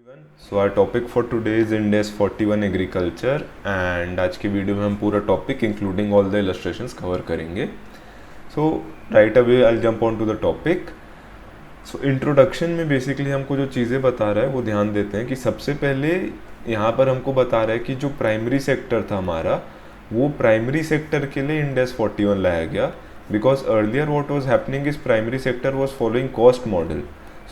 everyone. So our topic for today is Ind AS 41 agriculture and आज की video में हम पूरा topic including all the illustrations cover करेंगे. So right away I jump on to the topic. So introduction में basically हमको जो चीज़ें बता रहा है वो ध्यान देते हैं कि सबसे पहले यहाँ पर हमको बता रहा है कि जो प्राइमरी सेक्टर था हमारा वो प्राइमरी सेक्टर के लिए इंड AS 41 लाया गया because earlier what was happening is primary sector was following cost model.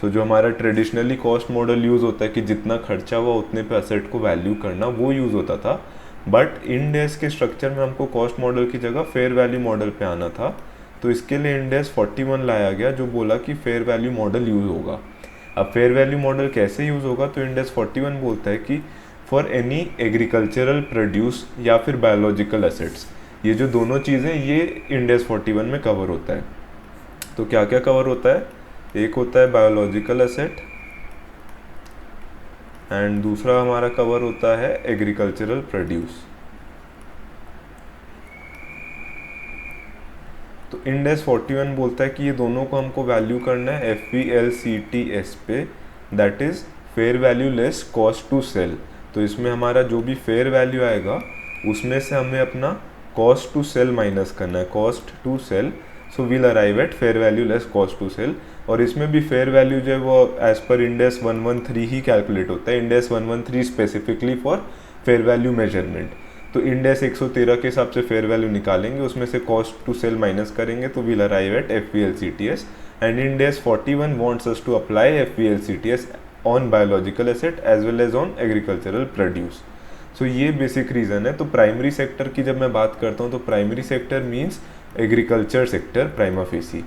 So जो हमारा ट्रेडिशनली कॉस्ट मॉडल यूज़ होता है कि जितना खर्चा हुआ उतने पे असेट को वैल्यू करना वो यूज़ होता था. बट इंड AS के स्ट्रक्चर में हमको कॉस्ट मॉडल की जगह फेयर वैल्यू मॉडल पे आना था. तो इसके लिए इंड AS 41 लाया गया जो बोला कि फेयर वैल्यू मॉडल यूज़ होगा. अब फेयर वैल्यू मॉडल कैसे यूज़ होगा तो इंड AS 41 बोलता है कि फॉर एनी एग्रीकल्चरल प्रोड्यूस या फिर बायोलॉजिकल एसेट्स, ये जो दोनों चीज़ें ये इंड AS 41 में कवर होता है. तो क्या क्या कवर होता है? एक होता है बायोलॉजिकल एसेट एंड दूसरा हमारा कवर होता है एग्रीकल्चरल प्रोड्यूस. तो इंड AS 41 बोलता है कि ये दोनों को हमको वैल्यू करना है FVLCTS पे, that is fair value less cost to sell. तो इसमें हमारा जो भी फेयर वैल्यू आएगा उसमें से हमें अपना कॉस्ट टू सेल माइनस करना है, cost to sell. So we'll arrive at fair value less cost to sell. और इसमें भी फेयर वैल्यू जो है वो एज पर इंड AS 113 ही कैलकुलेट होता है. Ind AS 113 specifically for fair value measurement. तो इंड AS 113 के हिसाब से फेयर वैल्यू निकालेंगे, उसमें से कॉस्ट टू सेल माइनस करेंगे तो we'll arrive at FVLCTS. And Ind AS 41 wants us to apply FVLCTS on biological asset as well as on agricultural produce. So ये बेसिक रीज़न है. तो प्राइमरी सेक्टर की जब मैं बात करता हूँ तो primary sector means agriculture sector prima facie.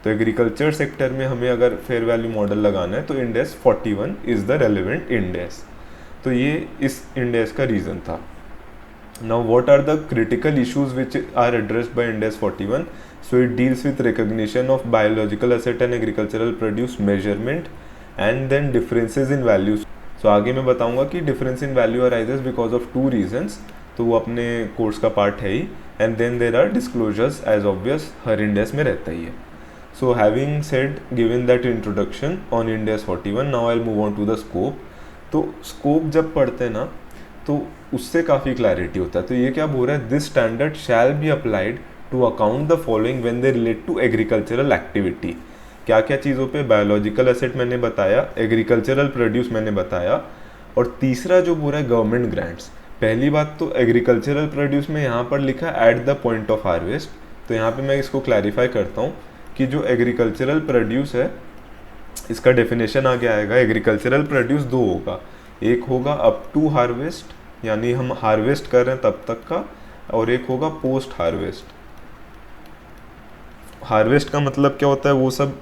तो एग्रीकल्चर सेक्टर में हमें अगर फेयर वैल्यू मॉडल लगाना है तो Ind AS 41 is the relevant Ind AS. तो ये इस इंड AS का रीज़न था. Now what are the critical issues which are addressed by Ind AS 41? So it deals with recognition of biological asset and agricultural produce measurement and then differences in values. सो आगे मैं बताऊंगा कि difference in value arises because of two reasons. तो वो अपने course का part है ही. And then there are disclosures as obvious हर इंड AS में रहता ही है. So having said given that introduction on Ind AS 41, now I'll move on to the scope. तो scope जब पढ़ते हैं ना तो उससे काफ़ी क्लैरिटी होता है. तो ये क्या बोल रहा है? This standard shall be applied to account the following when they relate to agricultural activity. क्या क्या चीज़ों पे? बायोलॉजिकल एसेट मैंने बताया, एग्रीकल्चरल प्रोड्यूस मैंने बताया, और तीसरा जो बोल रहा है गवर्नमेंट ग्रांट्स. पहली बात तो एग्रीकल्चरल प्रोड्यूस में यहाँ पर लिखा eight the point of harvest. तो यहाँ पे मैं इसको क्लैरिफाई करता हूँ कि जो एग्रीकल्चरल प्रोड्यूस है इसका डेफिनेशन आगे आएगा. एग्रीकल्चरल प्रोड्यूस दो होगा, एक होगा अप टू हार्वेस्ट यानी हम हार्वेस्ट कर रहे हैं तब तक का, और एक होगा पोस्ट हार्वेस्ट. हार्वेस्ट का मतलब क्या होता है? वो सब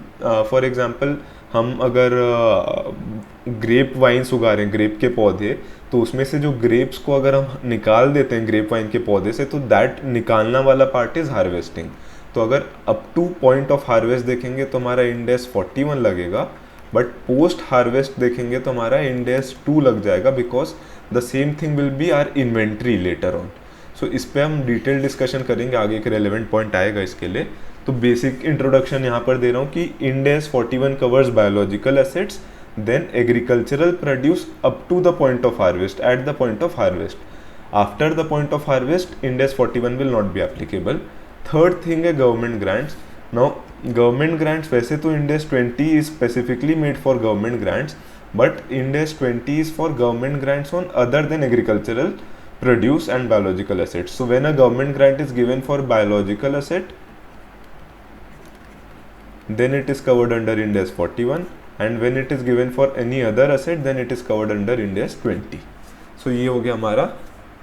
फॉर एग्जांपल हम अगर ग्रेप वाइन्स उगा रहे हैं, ग्रेप के पौधे, तो उसमें से जो ग्रेप्स को अगर हम निकाल देते हैं ग्रेप वाइन के पौधे से तो दैट निकालना वाला पार्ट इज़ हार्वेस्टिंग. तो अगर up two point of harvest देखेंगे तो हमारा इंड AS 41 लगेगा, बट पोस्ट हार्वेस्ट देखेंगे तो हमारा इंड AS 2 लग जाएगा because the same thing will be our inventory later on. So इस पर हम डिटेल डिस्कशन करेंगे, आगे एक रेलेवेंट पॉइंट आएगा इसके लिए. तो बेसिक इंट्रोडक्शन यहाँ पर दे रहा हूँ कि Ind AS 41 covers biological assets, then agricultural produce up to the point of harvest, at the point of harvest. After the point of harvest Ind AS 41 will not be applicable. Third thing है government grants. Now government grants वैसे तो Ind AS 20 is specifically made for government grants, but Ind AS 20 is for government grants on other than agricultural produce and biological assets. So when a government grant is given for biological asset then it is covered under Ind AS 41, and when it is given for any other asset then it is covered under Ind AS 20. So ये हो गया हमारा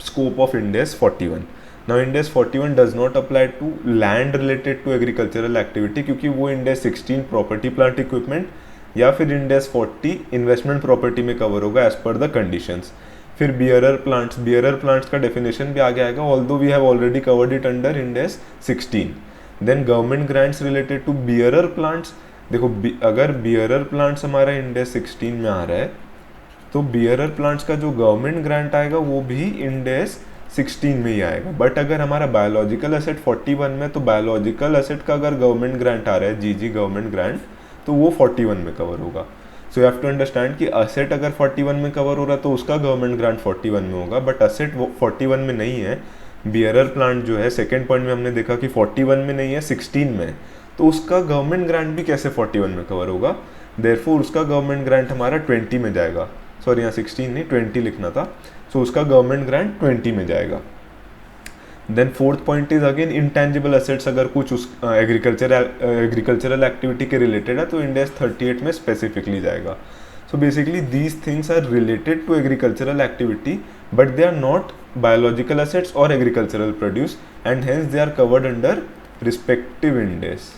scope of Ind AS 41. Now Ind AS 41 does not apply to land related to agricultural activity क्योंकि वो Ind AS 16 property plant equipment या फिर Ind AS 40 investment property में cover होगा as per the conditions. फिर bearer plants का definition भी आगे आएगा, although we have already covered it under Ind AS 16. Then government grants related to bearer plants. देखो अगर बियरर प्लांट्स हमारा इंड AS 16 में आ रहा है तो बियरर प्लांट्स का जो गवर्नमेंट ग्रांट आएगा वो भी इंड AS 16 में ही आएगा. बट अगर हमारा बायोलॉजिकल एसेट 41 में, तो बायोलॉजिकल एसेट का अगर गवर्नमेंट ग्रांट आ रहा है GG गवर्नमेंट ग्रांट, तो वो 41 में कवर होगा. So you have to understand कि असेट अगर 41 में कवर हो रहा है तो उसका गवर्नमेंट ग्रांट 41 में होगा, बट असेट 41 में नहीं है। बियरर प्लांट जो है सेकेंड पॉइंट में हमने देखा कि 41 में नहीं है, 16 में, तो उसका गवर्नमेंट ग्रांट भी कैसे 41 में कवर होगा? देयरफॉर उसका गवर्नमेंट ग्रांट हमारा 20 में जाएगा। सॉरी, यहाँ 16 नहीं 20 लिखना था। सो उसका गवर्नमेंट ग्रांट 20 में जाएगा। Then fourth point is again intangible assets, अगर कुछ उस एग्रीकल्चरल एक्टिविटी के रिलेटेड है तो इंडेक्स 38 में स्पेसिफिकली जाएगा। So basically these things are related to agricultural activity but they are not biological assets और agricultural produce and hence they are covered under respective index.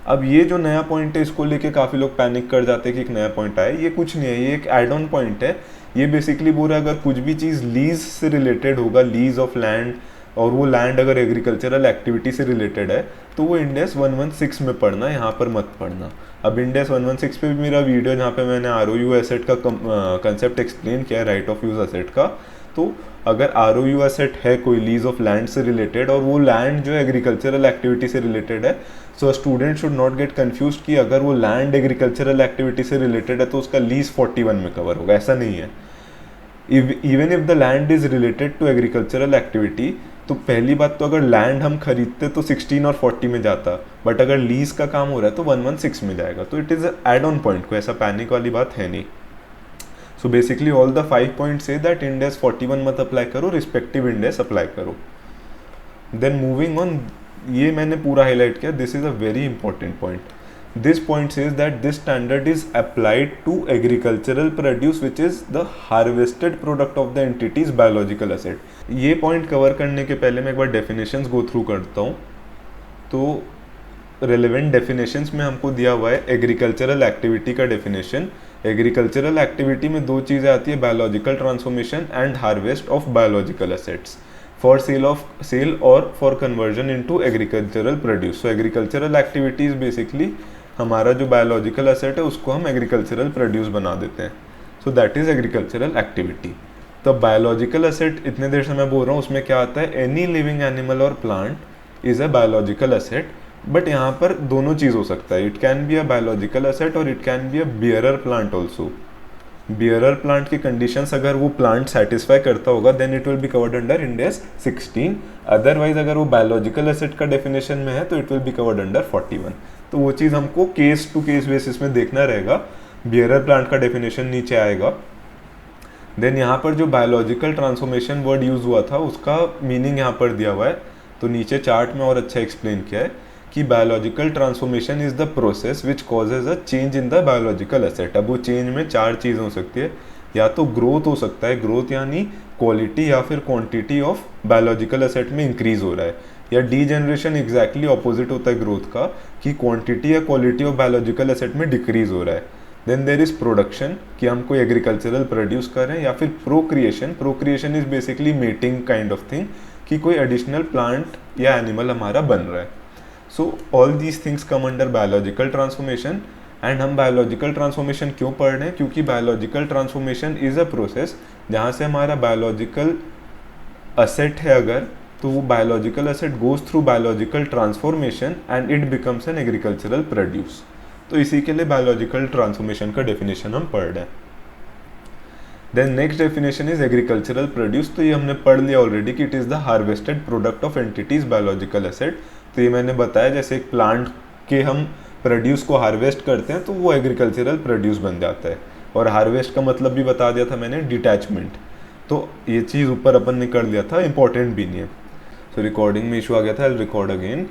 अब ये जो नया पॉइंट है इसको लेके काफ़ी लोग पैनिक कर जाते हैं कि एक नया पॉइंट आया। ये कुछ नहीं है, ये एक एड ऑन पॉइंट है। ये बेसिकली बोल रहा है अगर कुछ भी चीज़ लीज से रिलेटेड होगा, लीज ऑफ लैंड, और वो लैंड अगर एग्रीकल्चरल एक्टिविटी से रिलेटेड है तो वो इंडेक्स 116 में पढ़ना, यहाँ पर मत पढ़ना। अब इंडेक्स 116 पे भी मेरा वीडियो जहाँ पे मैंने ROU एसेट का कंसेप्ट एक्सप्लेन किया है, राइट ऑफ यूज एसेट का। तो अगर ROU एसेट है कोई लीज ऑफ लैंड से रिलेटेड और वो लैंड जो एग्रीकल्चरल एक्टिविटी से रिलेटेड है, so student should not get confuse कि अगर वो लैंड एग्रीकल्चरल एक्टिविटी से रिलेटेड है तो उसका लीज 41 में कवर होगा, ऐसा नहीं है। Even if the land is related to agricultural activity, तो पहली बात तो अगर लैंड हम खरीदते तो 16 और 40 में जाता, बट अगर लीज का काम हो रहा है तो 116 में जाएगा। तो it is add on point, कोई ऐसा पैनिक वाली बात है नहीं। So basically all the 5 points से दैट इंडेक्स 41 मत अप्लाई करो, रिस्पेक्टिव इंडेक्स अप्लाई करो। देन मूविंग ऑन, ये मैंने पूरा हाईलाइट किया, this is a very important point. This point says that this standard is applied to agricultural produce which is the harvested product of the entity's biological asset. ये point cover करने के पहले मैं एक बार डेफिनेशंस गो थ्रू करता हूँ। तो relevant definitions में हमको दिया हुआ है एग्रीकल्चरल एक्टिविटी का डेफिनेशन। एग्रीकल्चरल एक्टिविटी में दो चीज़ें आती है, biological transformation and harvest of biological assets for sale और for conversion into agricultural produce. So agricultural activities basically हमारा जो बायोलॉजिकल असेट है उसको हम एग्रीकल्चरल प्रोड्यूस बना देते हैं। So that is agricultural activity. तो बायोलॉजिकल असेट इतने देर से मैं बोल रहा हूँ उसमें क्या आता है, एनी लिविंग एनिमल और plant is a biological asset. But यहाँ पर दोनों चीज़ हो सकता है, it can be a biological asset और it can be a bearer plant also. Bearer plant की कंडीशंस अगर वो प्लांट सेटिस्फाई करता होगा then it will be covered under index 16। Otherwise अगर वो बायोलॉजिकल एसेट का डेफिनेशन में है तो it will be covered under 41। तो वो चीज़ हमको केस टू केस बेसिस में देखना रहेगा। बियरर प्लांट का डेफिनेशन नीचे आएगा। देन यहाँ पर जो बायोलॉजिकल ट्रांसफॉर्मेशन वर्ड यूज हुआ था उसका मीनिंग यहाँ पर दिया हुआ है, तो नीचे चार्ट में और अच्छा एक्सप्लेन किया है कि biological transformation is the process which causes a change in the biological asset. अब वो चेंज में 4 चीज़ें हो सकती है, या तो ग्रोथ हो सकता है, ग्रोथ यानी क्वालिटी या फिर क्वांटिटी ऑफ बायोलॉजिकल एसेट में इंक्रीज हो रहा है, या डीजेनरेशन एग्जैक्टली ऑपोजिट होता है ग्रोथ का कि क्वांटिटी या क्वालिटी ऑफ बायोलॉजिकल एसेट में डिक्रीज हो रहा है। देन देर इज प्रोडक्शन कि हम कोई एग्रीकल्चरल प्रोड्यूस कर रहे हैं, या फिर procreation. Procreation is basically mating kind of thing कि कोई एडिशनल प्लांट या एनिमल हमारा बन रहा है। So all these things come under biological transformation. And हम बायोलॉजिकल ट्रांसफॉर्मेशन क्यों पढ़ रहे हैं, क्योंकि biological transformation is a process जहाँ से हमारा बायोलॉजिकल असेट है अगर, तो वो biological asset goes through biological transformation and it becomes N agricultural produce. तो इसी के लिए बायोलॉजिकल ट्रांसफॉर्मेशन का डेफिनेशन हम पढ़ रहे हैं। Then next definition is agricultural produce. तो ये हमने पढ़ लिया ऑलरेडी कि it is the harvested product of entities biological asset. तो ये मैंने बताया जैसे एक प्लांट के हम प्रोड्यूस को हार्वेस्ट करते हैं तो वो एग्रीकल्चरल प्रोड्यूस बन जाता है। और हार्वेस्ट का मतलब भी बता दिया था मैंने, डिटैचमेंट। तो ये चीज़ ऊपर अपन ने कर लिया था, इंपॉर्टेंट भी नहीं है। सो रिकॉर्डिंग में इशू आ गया था, I record again.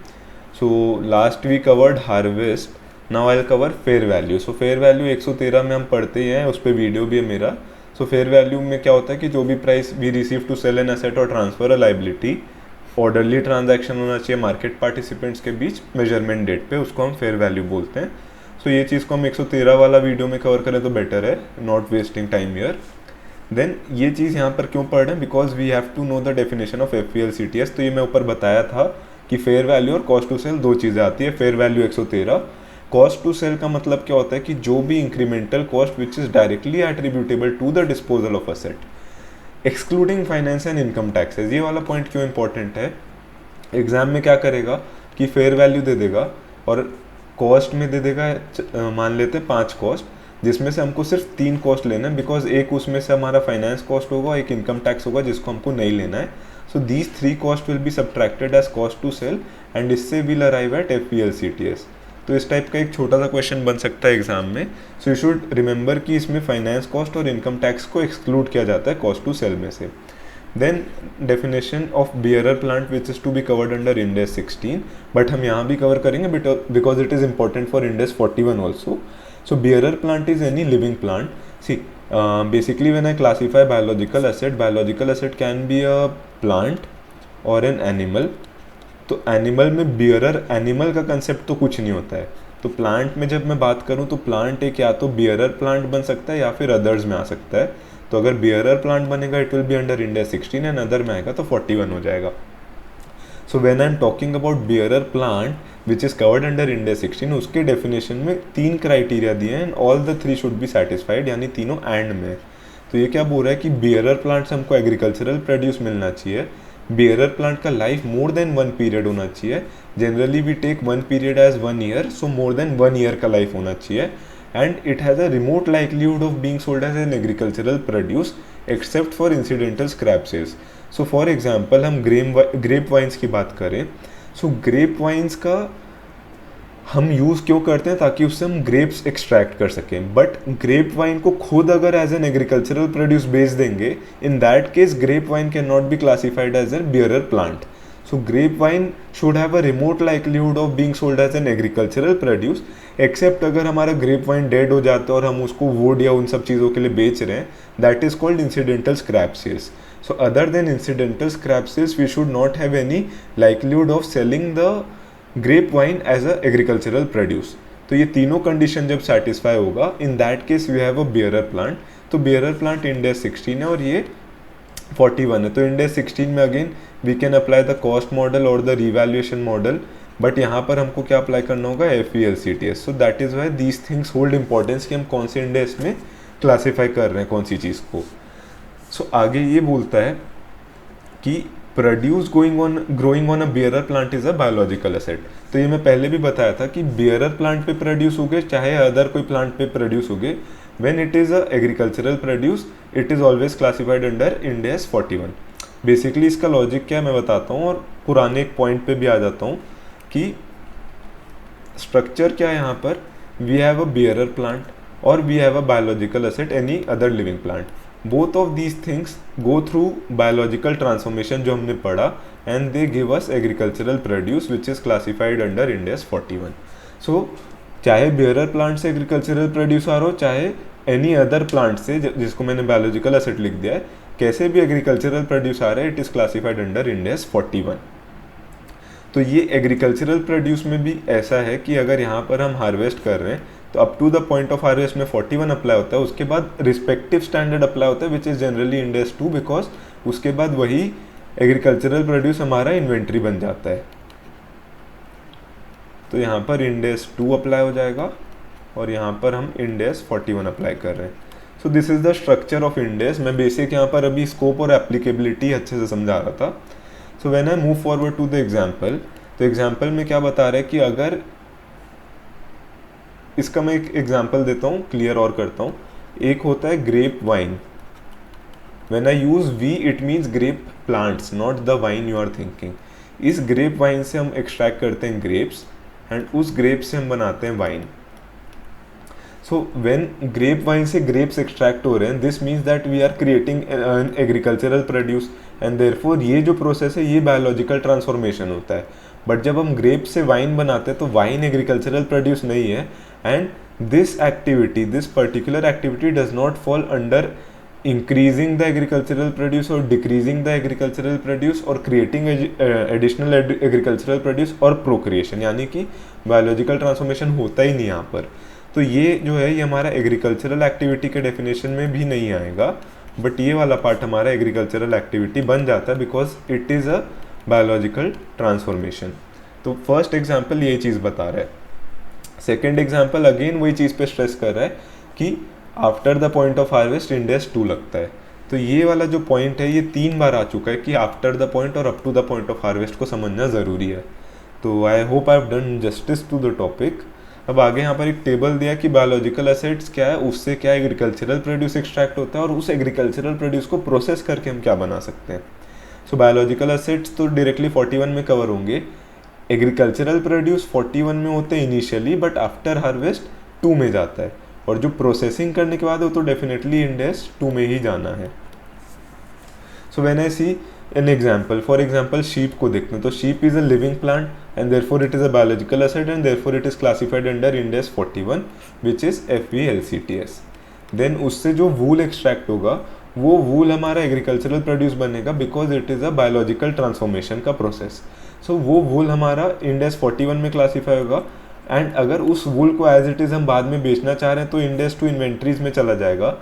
So last we covered harvest, now I cover fair value. So fair value 113 में हम पढ़ते ही हैं, उस पर वीडियो भी है मेरा। सो फेयर वैल्यू में क्या होता है कि जो भी price we receive to sell an asset और transfer a liability, orderly transaction होना चाहिए मार्केट पार्टिसिपेंट्स के बीच मेजरमेंट डेट पे, उसको हम फेयर वैल्यू बोलते हैं। सो ये चीज़ को हम 113 वाला वीडियो में कवर करें तो बेटर है, not wasting time here. Then ये चीज़ यहाँ पर क्यों पढ़ रहे हैं, because we have to know the definition of FVLCTS। तो ये मैं ऊपर बताया था कि फेयर वैल्यू और कॉस्ट टू सेल दो चीज़ें आती है। Fair value 113, cost to sell का मतलब क्या होता है कि जो भी incremental cost which is directly attributable to the disposal of asset excluding finance and income taxes. ये वाला पॉइंट क्यों इंपॉर्टेंट है, एग्जाम में क्या करेगा कि फेयर वैल्यू दे देगा और कॉस्ट में दे देगा मान लेते हैं 5 कॉस्ट, जिसमें से हमको सिर्फ 3 कॉस्ट लेना है, बिकॉज एक उसमें से हमारा फाइनेंस कॉस्ट होगा, एक इनकम टैक्स होगा जिसको हमको नहीं लेना है. So these 3 cost will be subtracted as cost to sell and इससे विल अराइव एट FVLCTS. तो इस टाइप का एक छोटा सा क्वेश्चन बन सकता है एग्जाम में. सो यू शुड रिमेंबर कि इसमें फाइनेंस कॉस्ट और इनकम टैक्स को एक्सक्लूड किया जाता है कॉस्ट टू सेल में से. Then definition of bearer plant which is to be covered under Ind AS 16, but हम यहाँ भी कवर करेंगे because it is important for Ind AS 41 also. So bearer plant is any living plant. See, basically when I classify biological asset can be a plant or an animal. तो animal में bearer animal का concept तो कुछ नहीं होता है. तो plant में जब मैं बात करूँ तो प्लांट एक या तो बियरर प्लांट बन सकता है या फिर अदर्स में आ सकता है. तो अगर बियरर प्लांट बनेगा it will be under Ind AS 16 and other में आएगा तो 41 हो जाएगा. So when I am talking about bearer plant which is covered under Ind AS 16, उसके डेफिनेशन में 3 क्राइटेरिया दिए हैं and all the 3 should be satisfied, यानी तीनों एंड में. तो ये क्या बोल रहा है कि बियरर प्लांट से हमको एग्रीकल्चरल प्रोड्यूस मिलना चाहिए. बियरर प्लांट का लाइफ मोर देन 1 पीरियड होना चाहिए. Generally we take 1 period as 1 year, so more than 1 year का लाइफ होना चाहिए. And it has a remote livelihood of being sold as an agricultural produce except for incidental scrap sales. So for example हम grape vines की बात करें. सो grep wines का हम use क्यों करते हैं, ताकि उससे हम ग्रेप्स एक्सट्रैक्ट कर सकें. बट ग्रेप वाइन को खुद अगर एज एन एग्रीकल्चरल प्रोड्यूस बेच देंगे, in that case grape vine can not be classified as an bearer plant. So grape vine should have a remote livelihood of being sold as an agricultural produce, except अगर हमारा grep wine dead हो जाता है और हम उसको would या उन सब चीज़ों के लिए बेच रहे हैं, that is called incidental scrap sales. So other than incidental scrap sales, we should not have any likelihood of selling the grape wine as a agricultural produce. तो ये तीनों कंडीशन जब सेटिस्फाई होगा, in that case we have a bearer plant. तो bearer plant Ind AS 16 है और ये 41 है. तो इंड AS 16 में again we can apply the cost model और द रिवैल्यूएशन मॉडल, बट यहाँ पर हमको क्या अप्लाई करना होगा, FVLCTS. So that is why these things hold importance कि हम कौन से इंड AS में क्लासीफाई कर रहे हैं कौन सी चीज़ को. सो आगे ये बोलता है कि produce growing on a bearer plant is a biological asset. तो ये मैं पहले भी बताया था कि बियरर प्लांट पे प्रोड्यूस हो गए चाहे अदर कोई प्लांट पे प्रोड्यूस हो गए, when it is a agricultural produce it is always classified under Ind AS 41. Basically इसका लॉजिक क्या है मैं बताता हूँ और पुराने एक पॉइंट पे भी आ जाता हूँ कि स्ट्रक्चर क्या है. यहाँ पर we have a bearer plant और we have a biological asset any other living plant. Both of these things go through biological transformation जो हमने पढ़ा and they give us agricultural produce which is classified under Ind AS 41. So चाहे bearer plant से agricultural produce आ रहा हो चाहे any other plant से जिसको मैंने बायोलॉजिकल एसेट लिख दिया है, कैसे भी एग्रीकल्चरल प्रोड्यूस आ रहा है it is classified under Ind AS 41. तो ये एग्रीकल्चरल प्रोड्यूस में भी ऐसा है कि अगर यहाँ पर हम हार्वेस्ट कर रहे हैं तो up to the point of harvest में 41 अप्लाई होता है. उसके बाद रिस्पेक्टिव स्टैंडर्ड अप्लाई होता है which is generally Ind AS 2, because उसके बाद वही एग्रीकल्चरल प्रोड्यूस हमारा इन्वेंट्री बन जाता है. तो यहाँ पर इंड AS 2 अप्लाई हो जाएगा और यहाँ पर हम इंड AS 41 अप्लाई कर रहे हैं. So this is the structure of Ind AS. मैं बेसिक यहाँ पर अभी स्कोप और एप्लीकेबिलिटी अच्छे से समझा रहा था. So when I move forward to the example, तो एग्जाम्पल में क्या बता रहा है कि अगर इसका मैं एक एग्जाम्पल देता हूँ, क्लियर और करता हूँ. एक होता है grape vine. When I use we it means grape plants, not the vine you are thinking. इस ग्रेप वाइन से हम एक्सट्रैक्ट करते हैं ग्रेप्स एंड उस ग्रेप से हम बनाते हैं wine. So when grape vine से ग्रेप्स एक्सट्रैक्ट हो रहे हैं, this means that we are creating an agricultural produce and therefore ये जो प्रोसेस है ये बायोलॉजिकल ट्रांसफॉर्मेशन होता है. बट जब हम ग्रेप से वाइन बनाते हैं तो वाइन एग्रीकल्चरल प्रोड्यूस नहीं है. And this activity, this particular activity does not fall under increasing the agricultural produce और डिक्रीजिंग द एग्रीकल्चरल प्रोड्यूस और क्रिएटिंग एडिशनल एग्रीकल्चरल प्रोड्यूस और प्रोक्रिएशन, यानी कि बायोलॉजिकल ट्रांसफॉर्मेशन होता ही नहीं यहाँ पर. तो ये जो है ये हमारा एग्रीकल्चरल एक्टिविटी के डेफिनेशन में भी नहीं आएगा, बट ये वाला पार्ट हमारा एग्रीकल्चरल एक्टिविटी बन जाता है because it is a biological transformation. तो फर्स्ट एग्जाम्पल ये चीज़ बता रहा है. सेकेंड एग्जाम्पल अगेन वही चीज़ पे स्ट्रेस कर रहा है कि after the point of harvest Ind AS 2 लगता है. तो ये वाला जो पॉइंट है ये 3 बार आ चुका है कि आफ्टर द पॉइंट और up to the point of harvest को समझना ज़रूरी है. तो I hope I have done justice to the topic. अब आगे यहाँ पर एक टेबल दिया कि बायोलॉजिकल एसेट्स क्या है, उससे क्या एग्रीकल्चरल प्रोड्यूस एक्सट्रैक्ट होता है और उस एग्रीकल्चरल प्रोड्यूस को प्रोसेस करके हम क्या बना सकते हैं। सो बायोलॉजिकल एसेट्स तो डायरेक्टली 41 में कवर होंगे, एग्रीकल्चरल प्रोड्यूस 41 में होते हैं इनिशियली, बट आफ्टर हार्वेस्ट 2 में जाता है, और जो प्रोसेसिंग करने के बाद वो तो डेफिनेटली इंड एस 2 में ही जाना है। So when I see an example, for example sheep को देखते हैं, तो sheep is a living plant and therefore it is a biological asset and therefore it is classified under Ind AS 41 which is FVLCTS। Then उससे जो wool extract होगा वो wool हमारा agricultural produce बनेगा because it is a biological transformation का process. So वो wool हमारा end AS 41 में क्लासीफाई होगा, एंड अगर उस वूल को एज इट इज़ हम बाद में बेचना चाह रहे हैं तो इंड एस 2 इन्वेंट्रीज में चला जाएगा,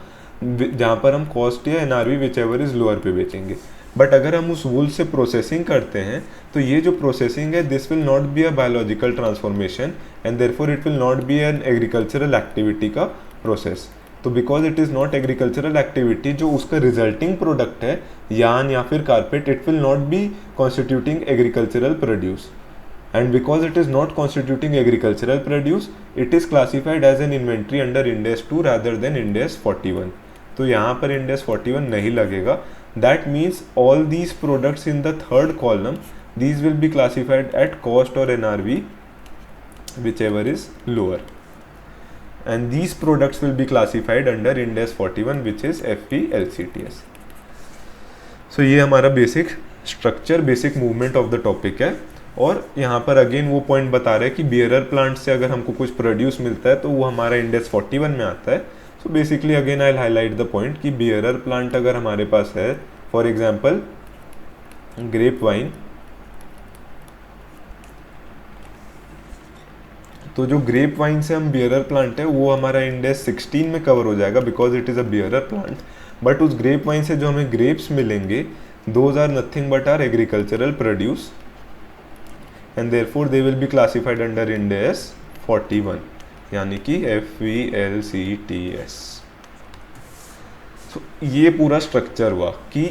जहाँ पर हम कॉस्ट या NRV which ever is lower पे बेचेंगे। बट अगर हम उस वूल से प्रोसेसिंग करते हैं तो ये जो प्रोसेसिंग है this will not B a biological transformation and therefore it will not B an agricultural activity का प्रोसेस। तो because it is not agricultural activity, जो उसका रिजल्टिंग प्रोडक्ट है यार्न या फिर carpet, it will not B constituting agricultural produce, and because it is not constituting agricultural produce it is classified as an inventory under Ind AS 2 rather than Ind AS 41। तो यहाँ पर Ind AS 41 नहीं लगेगा। that means all these products in the third column these will be classified at cost or NRV whichever is lower, and these products will be classified under Ind AS 41 which is FVLCTS। so ये हमारा basic structure, basic movement of the topic है। और यहाँ पर again वो point बता रहे हैं कि बियरर प्लांट से अगर हमको कुछ प्रोड्यूस मिलता है तो वो हमारा इंड एस 41 में आता है। So basically again I highlight the point कि बियरर प्लांट अगर हमारे पास है, फॉर एग्जांपल ग्रेप वाइन, तो जो ग्रेप वाइन से हम बियरर प्लांट है वो हमारा इंड एस 16 में कवर हो जाएगा because it is a bearer plant. But उस ग्रेप वाइन से जो हमें ग्रेप्स मिलेंगे those are nothing but are agricultural produce and therefore they will be classified under Ind AS 41 यानी कि FVLCTS। so, ये पूरा स्ट्रक्चर हुआ कि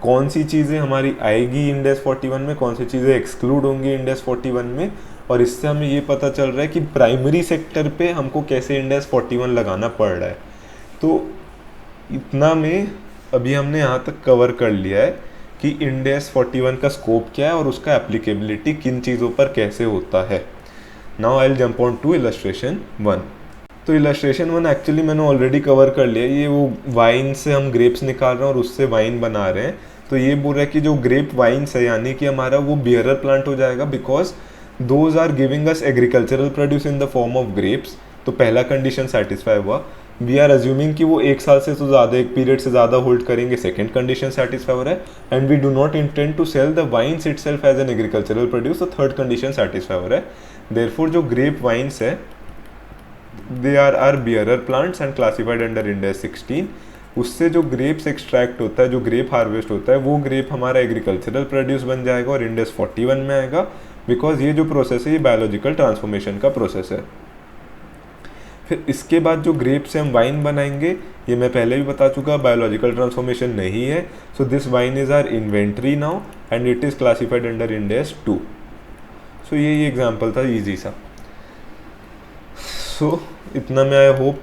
कौन सी चीज़ें हमारी आएगी Ind AS 41 में, कौन सी चीज़ें एक्सक्लूड होंगी Ind AS 41 में, और इससे हमें ये पता चल रहा है कि प्राइमरी सेक्टर पे हमको कैसे Ind AS 41 लगाना पड़ रहा है। तो इतना में अभी हमने यहाँ तक कवर कर लिया है कि Ind AS 41 का स्कोप क्या है और उसका एप्लीकेबिलिटी किन चीज़ों पर कैसे होता है। Now I will jump on to illustration 1। तो इलस्ट्रेशन 1 एक्चुअली मैंने ऑलरेडी कवर कर लिया। ये वो वाइन से हम ग्रेप्स निकाल रहे हैं और उससे वाइन बना रहे हैं। तो ये बोल रहा है कि जो ग्रेप वाइन्स है यानी कि हमारा वो बियरर प्लांट हो जाएगा because those are giving us agricultural produce in the form of grapes. तो पहला कंडीशन सेटिस्फाई हुआ। वी आर अज्यूमिंग कि वो 1 साल से तो ज़्यादा, एक पीरियड से ज़्यादा होल्ड करेंगे, सेकेंड कंडीशन सेटिस्फाई हो रहा है। And we do not intend to sell the vines itself as an agricultural produce, तो थर्ड कंडीशन सेटिस्फाई हो रहा है। देयरफॉर जो ग्रेप वाइन्स है they are bearer plants and classified under Ind AS 16। उससे जो ग्रेप्स एक्सट्रैक्ट होता है, जो ग्रेप हार्वेस्ट होता है, वो ग्रेप हमारा एग्रीकल्चरल प्रोड्यूस बन जाएगा और इंड एस 41 में आएगा बिकॉज ये जो प्रोसेस है ये बायोलॉजिकल ट्रांसफॉर्मेशन का प्रोसेस है। फिर इसके बाद जो ग्रेप से हम वाइन बनाएंगे, ये मैं पहले भी बता चुका, बायोलॉजिकल ट्रांसफॉर्मेशन नहीं है। So this wine is our inventory now and it is classified under Ind AS 2। सो ये एग्जांपल था इजी सा। सो इतना में आई होप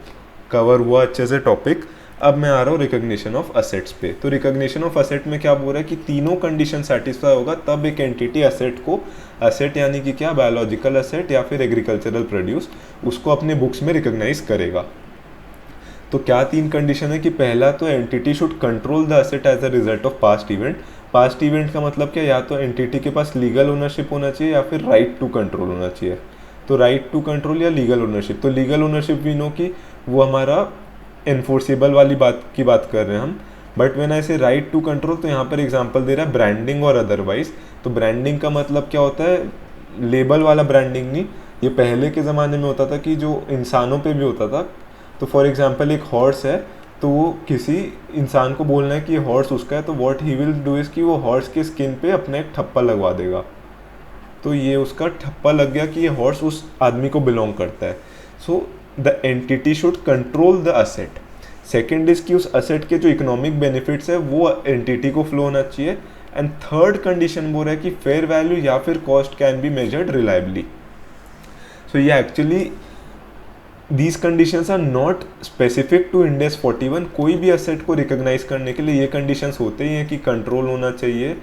कवर हुआ अच्छे से टॉपिक। अब मैं आ रहा हूँ रिकॉग्निशन ऑफ असेट्स पे। तो रिकॉग्निशन ऑफ असेट में क्या बोल रहा है कि तीनों कंडीशन सेटिस्फाई होगा तब एक एंटिटी असेट को, असेट यानी कि क्या, बायोलॉजिकल असेट या फिर एग्रीकल्चरल प्रोड्यूस, उसको अपने बुक्स में रिकॉग्नाइज करेगा। तो क्या 3 कंडीशन है कि पहला तो entity should control the asset as a result of past event. Past event का मतलब क्या, या तो एंटिटी के पास लीगल ओनरशिप होना चाहिए या फिर राइट टू कंट्रोल होना चाहिए। तो राइट टू कंट्रोल या लीगल ओनरशिप। तो लीगल ओनरशिप वी नो कि वो हमारा एनफोर्सेबल वाली बात कर रहे हैं हम। बट व्हेन आई से राइट टू कंट्रोल, तो यहाँ पर एग्जांपल दे रहा है ब्रांडिंग और अदरवाइज। तो ब्रांडिंग का मतलब क्या होता है, लेबल वाला ब्रांडिंग नहीं। ये पहले के ज़माने में होता था कि जो इंसानों पे भी होता था। तो फॉर एग्जांपल एक हॉर्स है, तो वो किसी इंसान को बोलना है कि ये हॉर्स उसका है, तो what he will do is कि वो हॉर्स के स्किन पे अपना एक ठप्पा लगवा देगा। तो ये उसका ठप्पा लग गया कि ये हॉर्स उस आदमी को बिलोंग करता है। So the entity should control the asset. Second is कि उस असेट के जो इकोनॉमिक बेनिफिट्स है वो एंटिटी को फ्लो होना चाहिए। एंड थर्ड कंडीशन बोल रहा है कि फेयर वैल्यू या फिर cost can be measured reliably. So ये actually these conditions are not specific to Ind AS 41। कोई भी असेट को रिकॉग्नाइज करने के लिए ये कंडीशंस होते ही हैं कि कंट्रोल होना चाहिए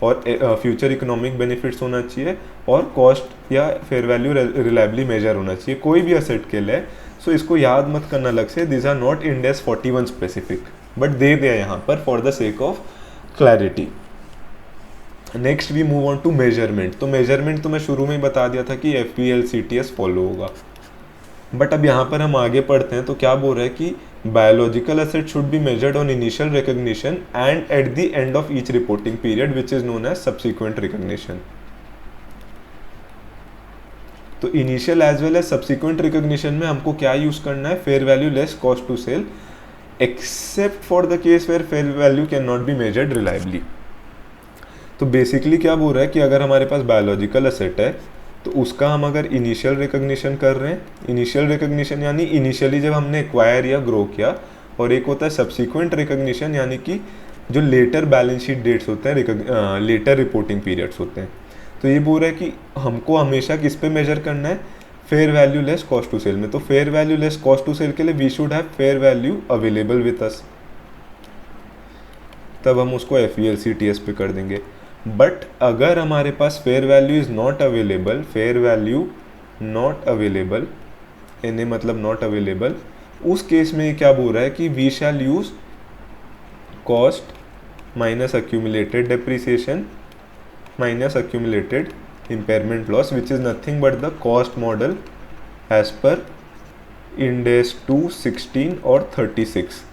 और फ्यूचर इकोनॉमिक बेनिफिट्स होना चाहिए और कॉस्ट या फेयर वैल्यू रिलायबली मेजर होना चाहिए कोई भी असेट के लिए। सो इसको याद मत करना अलग से, this are not Ind AS 41 specific, but दे दिया यहाँ पर for the sake of clarity. Next we move on to measurement. तो मेजरमेंट तो मैं शुरू में ही बता दिया था कि FVLCTS फॉलो होगा, बट अब यहाँ पर हम आगे पढ़ते हैं तो क्या बोल रहे हैं कि biological asset should be measured on initial recognition and at the end of each reporting period which is known as subsequent recognition. तो initial as well as subsequent recognition में हमको क्या यूज करना है, fair value less cost to sell, except for the case where fair value can not be measured reliably. तो basically क्या बोल रहा है कि अगर हमारे पास बायोलॉजिकल एसेट है तो उसका हम अगर इनिशियल रिकॉग्निशन कर रहे हैं, इनिशियल रिकॉग्निशन यानी इनिशियली जब हमने एक्वायर या ग्रो किया, और एक होता है सब्सिक्वेंट रिकॉग्निशन यानी कि जो लेटर बैलेंस शीट डेट्स होते हैं, लेटर रिपोर्टिंग पीरियड्स होते हैं। तो ये बोल रहा है कि हमको हमेशा किस पे मेजर करना है, fair value less cost to sell में। तो fair value less cost to sell के लिए we should have fair value available with us, तब हम उसको FVLCTS पे कर देंगे। बट अगर हमारे पास fair value is not available, fair value not available, an मतलब नॉट अवेलेबल, उस केस में ये क्या बोल रहा है कि we shall use cost minus accumulated depreciation minus accumulated impairment loss which is nothing but the cost model as per Ind AS 2, 16 और 36।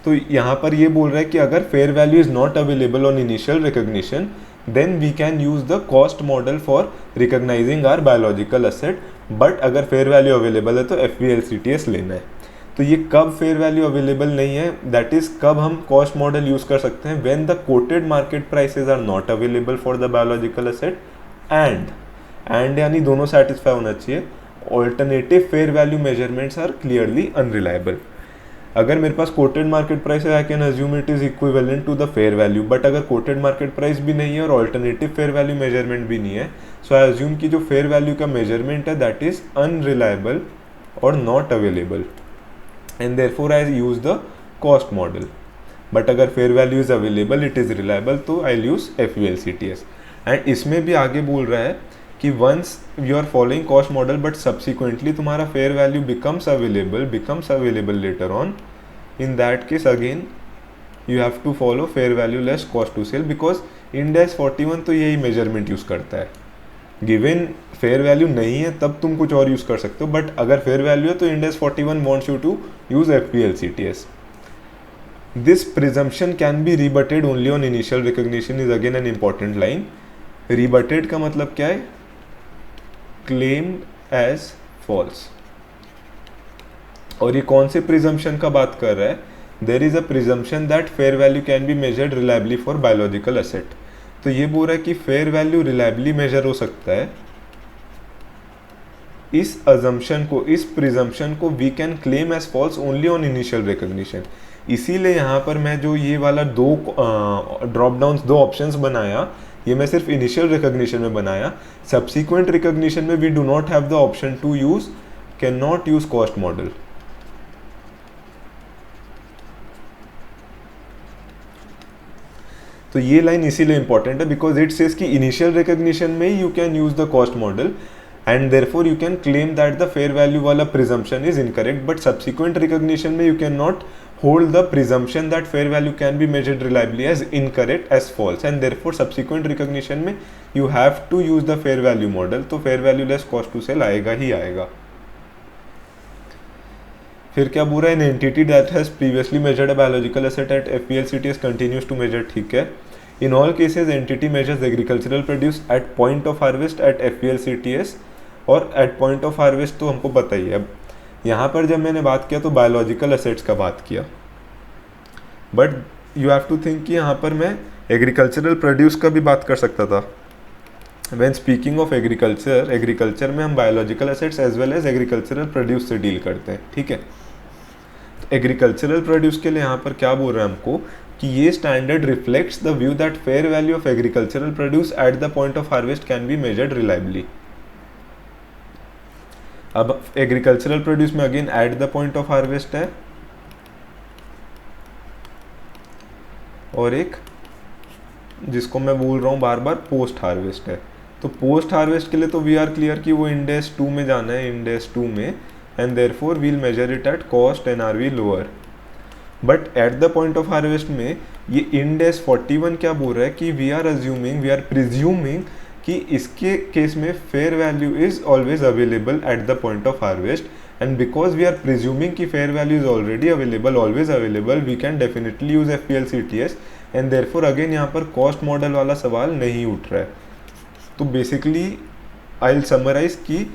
तो यहाँ पर ये बोल रहा है कि अगर fair value is not available on initial recognition then we can use the cost model for recognising our biological asset, but अगर फेयर वैल्यू अवेलेबल है तो FVLCTS लेना है। तो ये कब फेयर वैल्यू अवेलेबल नहीं है, दैट इज कब हम कॉस्ट मॉडल यूज कर सकते हैं, when the quoted market prices are not available for the biological asset and यानी दोनों सेटिस्फाई होना चाहिए, alternative fair value measurements are clearly unreliable. अगर मेरे पास कोटेड मार्केट प्राइस है I can assume it is equivalent to the fair value, but अगर quoted market price भी नहीं है और ऑल्टरनेटिव फेयर वैल्यू मेजरमेंट भी नहीं है, सो आई अज्यूम कि जो फेयर वैल्यू का मेजरमेंट है दैट इज अनरिलायबल और not available, and therefore I use the cost model. But अगर fair value is available, it is reliable, तो आई यूज FVLCTS। एंड इसमें भी आगे बोल रहा है कि once you are following cost model but subsequently तुम्हारा fair value becomes available later on, in that case again you have to follow fair value less cost to sell, because Ind AS 41 तो यही measurement use करता है। Given fair value नहीं है तब तुम कुछ और यूज कर सकते हो, बट अगर फेयर वैल्यू है तो Ind AS 41 wants you to use FVLCTS। This presumption can be rebutted only on initial recognition is again an important line. rebutted का मतलब क्या है, claimed as false। और ये कौन से प्रिजम्पशन का बात कर रहा है, there is a presumption that fair value can be measured reliably for biological asset. तो ये बोल रहा है कि फेयर वैल्यू रिलायबली मेजर हो सकता है, इस अजम्पशन को, इस प्रिजम्पशन को we can claim as false only on initial recognition. इसीलिए यहाँ पर मैं जो ये वाला दो ड्रॉप डाउन, दो ऑप्शंस बनाया, ये मैं सिर्फ इनिशियल रिकॉग्निशन में बनाया। सब्सिक्वेंट रिकॉग्निशन में we do not have the option to use, can not use cost model. तो ये लाइन इसीलिए इंपॉर्टेंट है बिकॉज इट सेज कि इनिशियल रिकॉग्निशन में you can use the cost model and therefore you can claim that the fair value वाला presumption is incorrect, but subsequent recognition में you cannot hold the presumption that fair value can be measured reliably as incorrect as false, and therefore subsequent recognition में you have to use the fair value model। तो fair value less cost to sell आएगा ही आएगा। फिर क्या बोल रहा है, an entity that has previously measured a biological asset at FVLCTS continues to measure, ठीक है। In all cases entity measures agricultural produce at point of harvest at FVLCTS, और एट पॉइंट ऑफ हार्वेस्ट तो हमको पता ही है। अब यहाँ पर जब मैंने बात किया तो बायोलॉजिकल असेट्स का बात किया, but you have to think कि यहाँ पर मैं एग्रीकल्चरल प्रोड्यूस का भी बात कर सकता था। When speaking of agriculture, agriculture में हम biological assets as well as agricultural produce से डील करते हैं, ठीक है। तो एग्रीकल्चरल प्रोड्यूस के लिए यहाँ पर क्या बोल रहा है हमको कि ये standard reflects the view that fair value of agricultural produce at the point of harvest can be measured reliably. अब एग्रीकल्चरल प्रोड्यूस में again eight the point of harvest है, और एक जिसको मैं बोल रहा हूँ बार बार पोस्ट हार्वेस्ट है। तो पोस्ट हार्वेस्ट के लिए तो वी आर क्लियर कि वो इंडेक्स 2 में जाना है, इंडेक्स 2 में, and therefore we'll measure it at cost NRV lower. But at the point of harvest में ये इंडेक्स 41 क्या बोल रहा है कि वी आर प्रिज्यूमिंग कि इसके केस में fair value is always available at the point of harvest, and because we are presuming कि fair value is already available, always available, we can definitely use FPLCTS, and therefore again यहाँ पर cost model वाला सवाल नहीं उठ रहा है। तो बेसिकली आई विल समराइज कि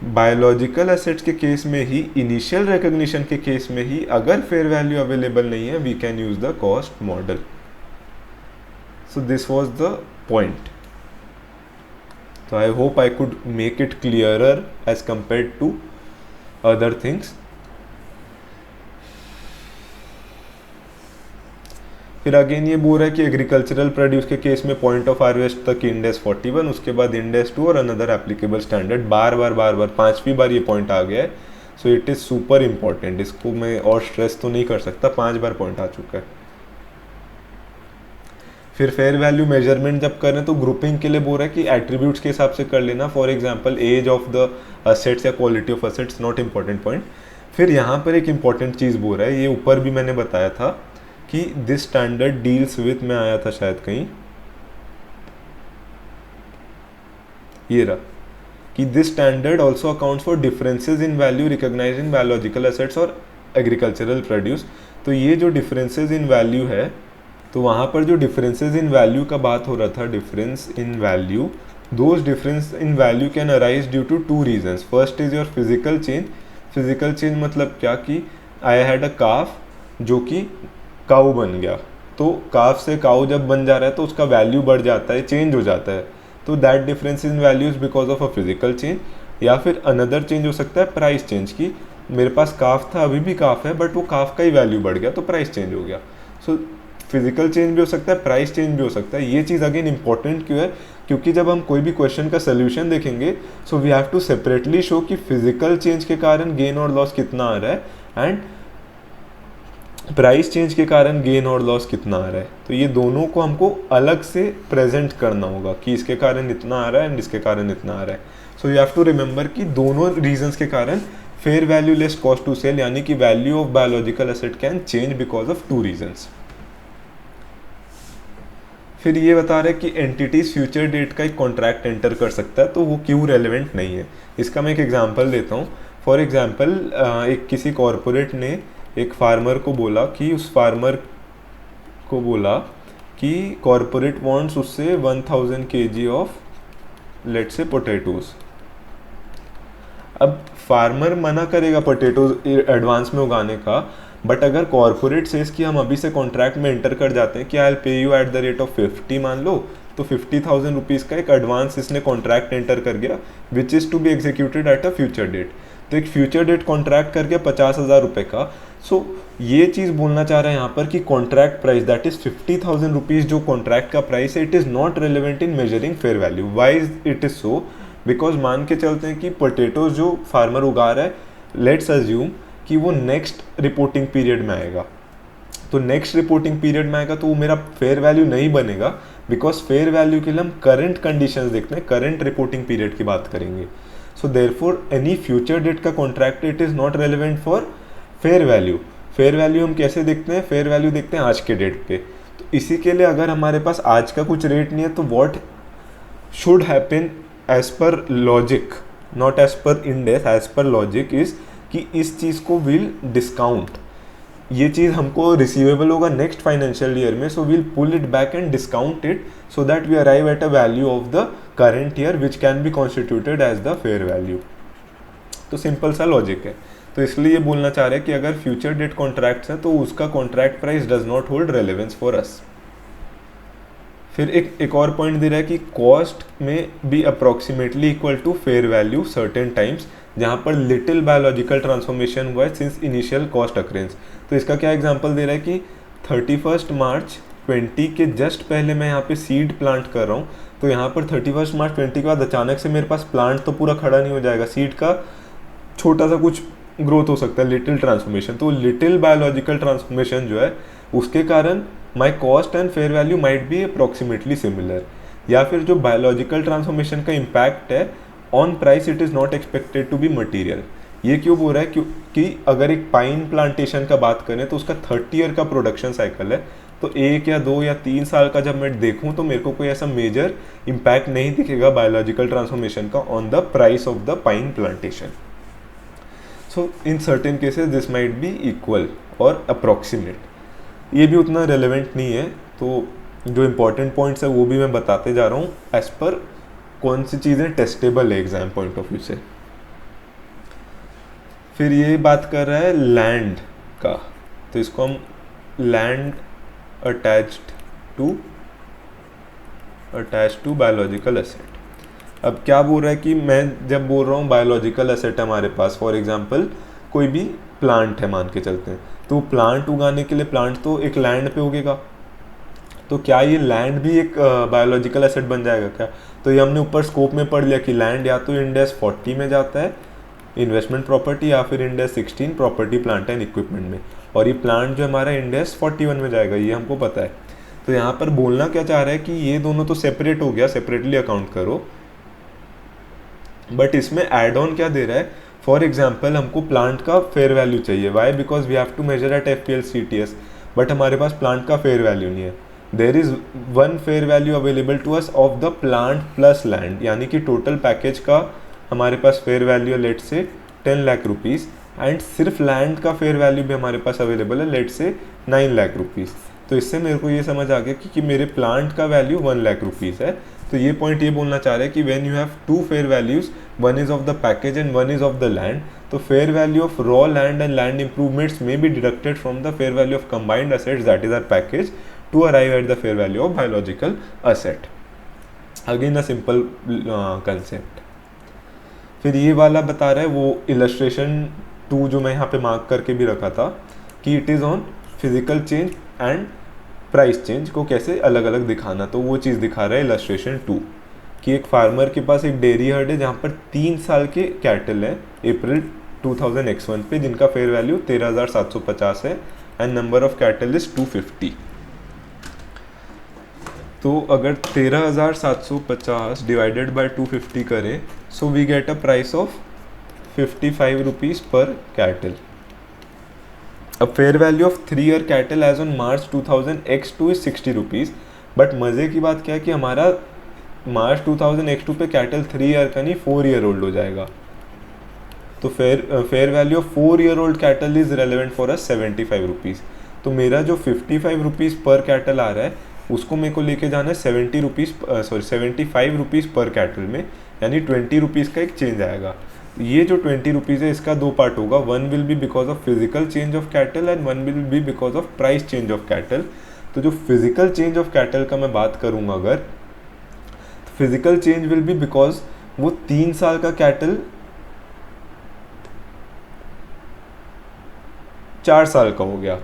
बायोलॉजिकल एसेट्स के केस में ही, इनिशियल रिकॉग्निशन के केस में ही, अगर फेयर वैल्यू अवेलेबल नहीं है, we can use the cost model. So this was the point. So I hope I could make it clearer as compared to other things. फिर again ये बोल रहा है कि एग्रीकल्चरल प्रोड्यूस के केस में पॉइंट ऑफ हार्वेस्ट तक index 41, उसके बाद इंडेक्स 2 और अनदर एप्लीकेबल स्टैंडर्ड। बार बार 5वीं बार ये पॉइंट आ गया है, so it is super important. इसको मैं और स्ट्रेस तो नहीं कर सकता, 5 बार पॉइंट आ चुका है। फिर फेयर वैल्यू मेजरमेंट जब करें तो ग्रुपिंग के लिए बोल रहा है कि एट्रीब्यूट्स के हिसाब से कर लेना, for example age of the assets या quality of assets, not important point. फिर यहाँ पर एक इंपॉर्टेंट चीज़ बोल रहा है, ये ऊपर भी मैंने बताया था कि दिस स्टैंडर्ड डील्स विथ में आया था शायद कहीं, ये रहा कि this standard also accounts for differences in value recognise in biological assets और एग्रीकल्चरल प्रोड्यूस। तो ये जो डिफरेंसेज इन वैल्यू है, तो वहाँ पर जो डिफरेंसेस इन वैल्यू का बात हो रहा था, difference in value, those difference in value can arise due to 2 reasons. First is your physical change. Physical change मतलब क्या कि आई हैड अ काफ जो कि काऊ बन गया, तो काफ से काऊ जब बन जा रहा है तो उसका वैल्यू बढ़ जाता है, चेंज हो जाता है, तो that difference in value is because of a physical change. या फिर अनदर चेंज हो सकता है प्राइस चेंज की, मेरे पास काफ था, अभी भी काफ है, बट वो काफ का ही वैल्यू बढ़ गया तो प्राइस चेंज हो गया। सो फिजिकल चेंज भी हो सकता है, प्राइस चेंज भी हो सकता है। ये चीज़ अगेन इंपॉर्टेंट क्यों है, क्योंकि जब हम कोई भी क्वेश्चन का सोल्यूशन देखेंगे, so we have to separately show कि फिजिकल चेंज के कारण गेन और लॉस कितना आ रहा है एंड प्राइस चेंज के कारण गेन और लॉस कितना आ रहा है। तो ये दोनों को हमको अलग से प्रेजेंट करना होगा कि इसके कारण इतना आ रहा है एंड इसके कारण इतना आ रहा है। So you have to remember कि दोनों रीजंस के कारण fair value less cost to sell, यानी कि value of biological asset can change because of 2 reasons. फिर ये बता रहे कि एंटिटीज फ्यूचर डेट का एक कॉन्ट्रैक्ट एंटर कर सकता है, तो वो क्यों रेलेवेंट नहीं है। इसका मैं एक एग्जांपल देता हूँ। फॉर एग्जांपल एक किसी कॉरपोरेट ने एक फार्मर को बोला कि कॉरपोरेट वांट्स उससे 1000 kg of let's say potatoes. अब फार्मर मना करेगा पोटैटोज एडवांस में उगाने का, बट अगर कॉर्पोरेट सेज कि हम अभी से कॉन्ट्रैक्ट में एंटर कर जाते हैं कि I will pay you at the rate of 50 मान लो, तो 50,000 रुपीज़ का एक एडवांस इसने कॉन्ट्रैक्ट एंटर कर गया which is to be executed at a future date. तो एक फ्यूचर डेट कॉन्ट्रैक्ट कर गया 50,000 रुपये का। सो ये चीज़ बोलना चाह रहे हैं यहाँ पर कि contract price that is 50,000 rupees जो कॉन्ट्रैक्ट का प्राइस है, it is not relevant in measuring fair value. Why it is so, because मान के चलते हैं कि पोटैटोज जो फार्मर उगा रहा है, लेट्स अज्यूम कि वो नेक्स्ट रिपोर्टिंग पीरियड में आएगा, तो नेक्स्ट रिपोर्टिंग पीरियड में आएगा तो वो मेरा फेयर वैल्यू नहीं बनेगा, बिकॉज फेयर वैल्यू के लिए हम करंट कंडीशंस देखते हैं, करंट रिपोर्टिंग पीरियड की बात करेंगे। So therefore any future date का contract it is not relevant for fair value. Fair value हम कैसे देखते हैं, फेयर वैल्यू देखते हैं आज के डेट पे। तो इसी के लिए अगर हमारे पास आज का कुछ रेट नहीं है, तो what should happen as per logic, not as per index, as per logic is कि इस चीज़ को विल डिस्काउंट, ये चीज़ हमको रिसीवेबल होगा नेक्स्ट फाइनेंशियल ईयर में, so will pull it back and discount it so that we arrive at a value of the current year which can be constituted as the fair value. तो simple सा logic है। तो इसलिए ये बोलना चाह रहे हैं कि अगर फ्यूचर डेट कॉन्ट्रैक्ट्स हैं तो उसका contract price does not hold relevance for us. फिर एक और पॉइंट दे रहा है कि कॉस्ट में be approximately equal to fair value certain times, जहाँ पर लिटिल बायोलॉजिकल ट्रांसफॉर्मेशन हुआ है सिंस इनिशियल कॉस्ट अक्रेंस। तो इसका क्या एग्जांपल दे रहा है कि 31 मार्च 20 के जस्ट पहले मैं यहाँ पे सीड प्लांट कर रहा हूँ, तो यहाँ पर 31 मार्च 20 के बाद अचानक से मेरे पास प्लांट तो पूरा खड़ा नहीं हो जाएगा, सीड का छोटा सा कुछ ग्रोथ हो सकता है, लिटिल ट्रांसफॉर्मेशन। तो लिटिल बायोलॉजिकल ट्रांसफॉर्मेशन जो है उसके कारण my cost and fair value might be approximately similar. या फिर जो बायोलॉजिकल ट्रांसफॉर्मेशन का इम्पैक्ट है on price it is not expected to be material. ये क्यों बोल रहा है? क्योंकि अगर एक पाइन प्लांटेशन का बात करें तो उसका 30 ईयर का प्रोडक्शन साइकिल है, तो 1 या 2 या 3 साल का जब मैं देखूं तो मेरे को कोई ऐसा मेजर इम्पैक्ट नहीं दिखेगा बायोलॉजिकल ट्रांसफॉर्मेशन का on the price of the pine plantation. So in certain cases this might be equal और अप्रॉक्सीमेट। ये भी उतना रेलेवेंट नहीं है, तो जो इम्पोर्टेंट पॉइंट्स है वो भी मैं बताते जा रहा हूँ एज पर कौन सी चीज़ें टेस्टेबल है एग्जाम पॉइंट ऑफ व्यू से। फिर ये बात कर रहा है लैंड का, तो इसको हम land attached to biological asset. अब क्या बोल रहा है कि मैं जब बोल रहा हूँ बायोलॉजिकल एसेट हमारे पास, फॉर एग्जांपल कोई भी प्लांट है मान के चलते हैं, तो प्लांट उगाने के लिए प्लांट तो एक लैंड पे उगेगा, तो क्या ये लैंड भी एक बायोलॉजिकल एसेट बन जाएगा क्या? तो ये हमने ऊपर स्कोप में पढ़ लिया कि लैंड या तो इंड एस 40 में जाता है इन्वेस्टमेंट प्रॉपर्टी, या फिर end AS 16 property plant and equipment में, और ये प्लांट जो हमारा इंड एस 41 में जाएगा, ये हमको पता है। तो यहाँ पर बोलना क्या चाह रहा है कि ये दोनों तो सेपरेट हो गया, सेपरेटली अकाउंट करो, बट इसमें एड ऑन क्या दे रहा है? फॉर एग्जाम्पल हमको प्लांट का फेयर वैल्यू चाहिए, why? Because we have to measure at FPL-CTS, but हमारे पास प्लांट का फेयर वैल्यू नहीं है। There is one fair value available to us of the plant plus land, यानी कि टोटल पैकेज का हमारे पास फेयर वैल्यू है लेट से 10 लाख रुपीज़, एंड सिर्फ लैंड का फेयर वैल्यू भी हमारे पास अवेलेबल है लेट से 9 लाख रुपीज़। तो इससे मेरे को ये समझ आ गया कि मेरे प्लांट का वैल्यू 1 लाख रुपीज़ है। तो ये पॉइंट ये बोलना चाह रहे हैं कि when you have two fair values, one is of the package and one is of the land, तो fair value of raw land and land improvements may be deducted from the fair value of combined assets that is our package to arrive at the fair value of biological asset. Again a simple concept. फिर ये वाला बता रहा है वो illustration 2 जो मैं यहाँ पे मार्क करके भी रखा था कि it is on physical change and price change को कैसे अलग अलग दिखाना, तो वो चीज़ दिखा रहा है इलस्ट्रेशन 2 कि एक फार्मर के पास एक डेयरी हर्ड है जहाँ पर 3 साल के कैटल है अप्रैल 2000 पे, जिनका फेयर वैल्यू 13,750 है and number of cattle is 250। तो अगर 13,750 डिवाइडेड बाय 250 करें, so we get a price of 55 rupees per cattle. अब fair value of 3 year cattle as on March 2000 X2 is 60 rupees, but मज़े की बात क्या है कि हमारा मार्च 2000 X2 पे कैटल 3 ईयर का नहीं 4 ईयर ओल्ड हो जाएगा। तो fair value of 4 year old cattle is relevant for us 75 rupees. तो मेरा जो 55 रुपीज़ पर कैटल आ रहा है उसको मेरे को लेके जाना है 75 रुपीज़ पर कैटल में, यानी 20 रुपीज़ का एक चेंज आएगा। ये जो 20 रुपीज़ है इसका 2 पार्ट होगा, one will be because of physical change of cattle and one will be because of price change of cattle. तो जो फिजिकल चेंज ऑफ कैटल का मैं बात करूँगा अगर, physical change will B because वो 3 साल का कैटल 4 साल का हो गया,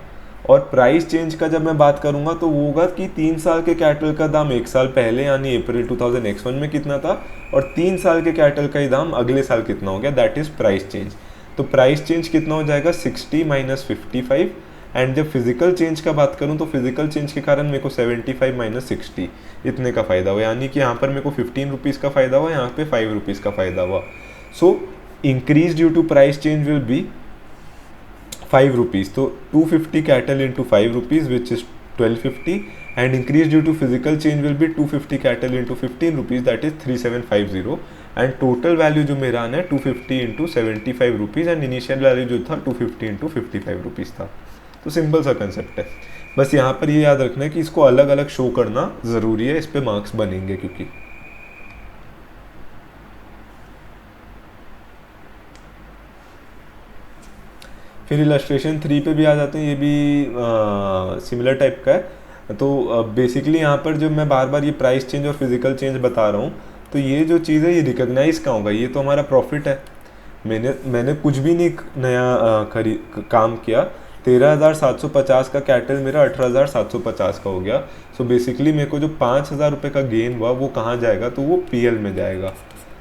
और प्राइस चेंज का जब मैं बात करूंगा तो वो होगा कि 3 साल के कैटल का दाम 1 साल पहले यानी अप्रैल 2001 में कितना था, और 3 साल के कैटल का ही दाम अगले साल कितना हो गया, दैट इज प्राइस चेंज। तो प्राइस चेंज कितना हो जाएगा 60 माइनस 55, एंड जब फिजिकल चेंज का बात करूं तो फिजिकल चेंज के कारण मेरे को 75 माइनस 60 इतने का फ़ायदा हुआ, यानी कि यहाँ पर मेरे को 15 रुपीज़ का फ़ायदा हुआ, यहाँ पे 5 रुपीज़ का फ़ायदा हुआ। So increase due to price change will be 5 rupees, तो 250 cattle into 5 rupees which is 1250, and increase due to physical change will be 250 cattle into 15 rupees that is 3750, and total value जो मेरा आना है 250 into 75 rupees and initial value जो था 250 into 55 rupees था। तो simple सा कंसेप्ट है, बस यहाँ पर ये याद रखना है कि इसको अलग अलग शो करना ज़रूरी है, इस पर मार्क्स बनेंगे क्योंकि फिर इलस्ट्रेशन 3 पे भी आ जाते हैं, ये भी सिमिलर टाइप का है। तो बेसिकली यहाँ पर जो मैं बार बार ये प्राइस चेंज और फिजिकल चेंज बता रहा हूँ, तो ये जो चीज़ है ये रिकॉग्नाइज कहाँ होगा, ये तो हमारा प्रॉफिट है, मैंने कुछ भी नहीं नया काम किया, 13,750 का कैटल मेरा 18,750 का हो गया। सो बेसिकली मेरे को जो 5,000 रुपये का गेन हुआ वो कहाँ जाएगा, तो वो पीएल में जाएगा।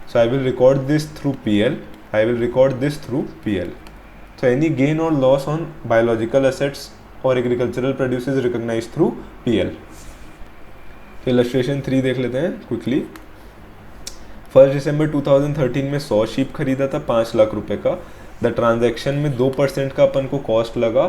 So I will record this through PL, I will record this through PL. So any gain और लॉस ऑन बायोलॉजिकल एसेट्स और agricultural produce is recognise through PL. तो इलस्ट्रेशन 3 देख लेते हैं क्विकली। 1 दिसंबर 2013 में 100 शीप खरीदा था 5 लाख रुपए का। द ट्रांजैक्शन में 2% का अपन को कॉस्ट लगा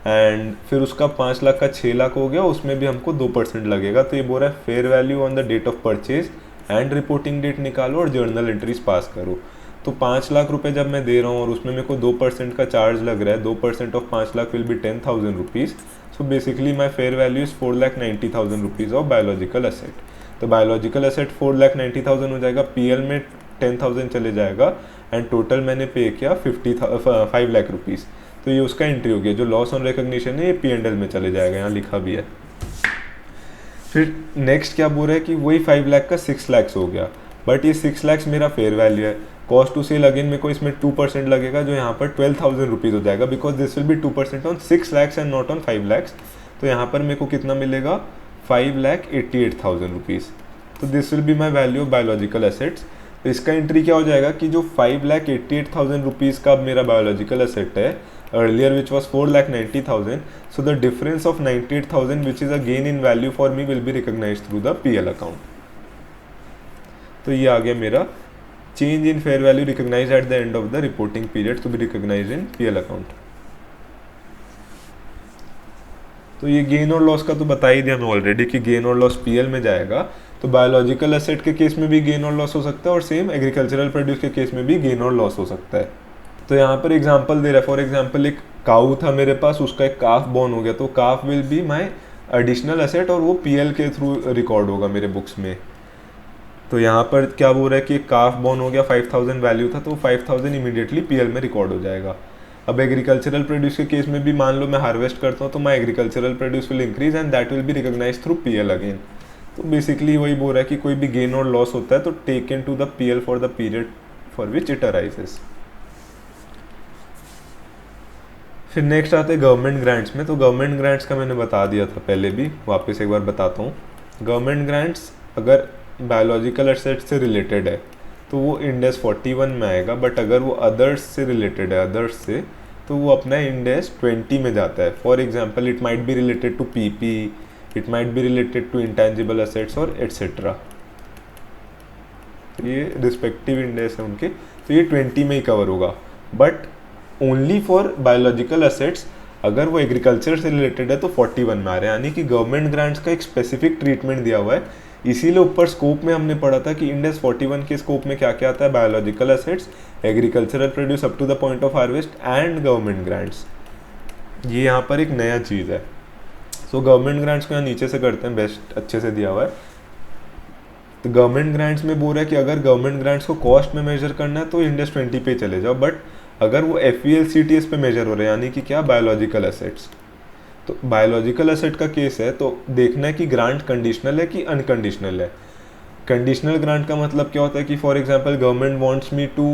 एंड फिर उसका 5 लाख का 6 लाख हो गया, उसमें भी हमको 2% लगेगा। तो ये बोल रहा है fair value on the date of purchase and reporting date निकालो और जर्नल एंट्रीज पास करो। तो 5 लाख रुपए जब मैं दे रहा हूँ और उसमें मेरे को 2% का चार्ज लग रहा है, 2% of 5 lakh will be 10,000 rupees. So basically my fair value is 4,90,000 rupees of biological asset. तो बायोलॉजिकल एसेट 4,90,000 हो जाएगा, पीएल में 10,000 चले जाएगा एंड टोटल मैंने पे किया 5 लाख रुपीज़। तो ये उसका एंट्री हो गया। जो लॉस ऑन रिकॉग्निशन है ये P&L में चले जाएगा, यहाँ लिखा भी है। फिर नेक्स्ट क्या बोल रहा है कि वही 5 लाख का 6 लाख हो गया, बट ये 6 लाख मेरा फेयर वैल्यू है। कॉस्ट टू सेल अगेन मेरे को इसमें 2% लगेगा, जो यहाँ पर 12,000 रुपीज़ हो जाएगा, because this will be 2% on 6 lakh and not on 5 lakh. तो यहाँ पर मेरे को कितना मिलेगा, 5,88,000 रुपीज़। तो this will be my value of biological assets. तो इसका एंट्री क्या हो जाएगा कि जो 5,88,000 रुपीज़ का मेरा बायोलॉजिकल एसेट है earlier which was 4,90,000, so the difference of 98,000 which is a gain in value for me will be recognised through the PL account. तो ये आ गया मेरा change in fair value recognised at the end of the reporting period to be recognised in PL account. तो ये gain और loss का तो बता ही दिया मैं ऑलरेडी कि गेन और लॉस पीएल में जाएगा। तो बायोलॉजिकल एसेट के केस में भी गेन और लॉस हो सकता है और सेम एग्रीकल्चरल प्रोड्यूस के केस में भी गेन और लॉस हो सकता है। तो यहाँ पर एग्जांपल दे रहा है, फॉर एग्जांपल एक काऊ था मेरे पास, उसका एक काफ बॉर्न हो गया, तो calf will be my additional asset और वो पीएल के थ्रू रिकॉर्ड होगा मेरे बुक्स में। तो यहाँ पर क्या बोल रहा है कि काफ बॉर्न हो गया, 5,000 वैल्यू था, तो 5,000 इमीडिएटली पीएल में रिकॉर्ड हो जाएगा। अब एग्रीकल्चरल प्रोड्यूस के केस में भी मान लो मैं हार्वेस्ट करता हूँ, तो my agricultural produce will increase and that will be recognise through PL again. तो बेसिकली वही बोल रहा है कि कोई भी गेन और लॉस होता है तो take in to the PL for the period for which it arises. फिर नेक्स्ट आते हैं गवर्नमेंट ग्रांट्स में। तो गवर्नमेंट ग्रांट्स का मैंने बता दिया था पहले भी, वापस एक बार बताता हूँ। गवर्नमेंट ग्रांट्स अगर बायोलॉजिकल एसेट से रिलेटेड है तो वो इंड एस 41 में आएगा, बट अगर वो अदर्स से रिलेटेड है, अदर्स से, तो वो अपना इंड एस 20 में जाता है। For example it might be related to PP, it might be related to intangible assets और एट्सेट्रा। तो ये रिस्पेक्टिव इंडेक्स है उनके, तो ये 20 में ही कवर होगा। But only for biological assets अगर वो एग्रीकल्चर से रिलेटेड है तो 41 में आ रहे हैं, यानी कि गवर्नमेंट ग्रांट्स का एक स्पेसिफिक ट्रीटमेंट दिया हुआ है। इसीलिए ऊपर स्कोप में हमने पढ़ा था कि इंडेक्स 41 के स्कोप में क्या क्या आता है, biological assets, agricultural produce up to the point of harvest and government grants. ये यहाँ पर एक नया चीज़ है। सो गवर्नमेंट ग्रांट्स को यहाँ नीचे से करते हैं, बेस्ट अच्छे से दिया हुआ है। तो गवर्नमेंट ग्रांट्स में बोल रहा है कि अगर गवर्नमेंट ग्रांट्स को कॉस्ट में मेजर करना है तो इंडेक्स 20 पे चले जाओ, बट अगर वो FVL-CTS पे मेजर हो रहे हैं, यानी कि क्या, बायोलॉजिकल एसेट्स, तो बायोलॉजिकल एसेट का केस है तो देखना है कि ग्रांट कंडीशनल है कि अनकंडीशनल है। कंडीशनल ग्रांट का मतलब क्या होता है कि for example government wants me to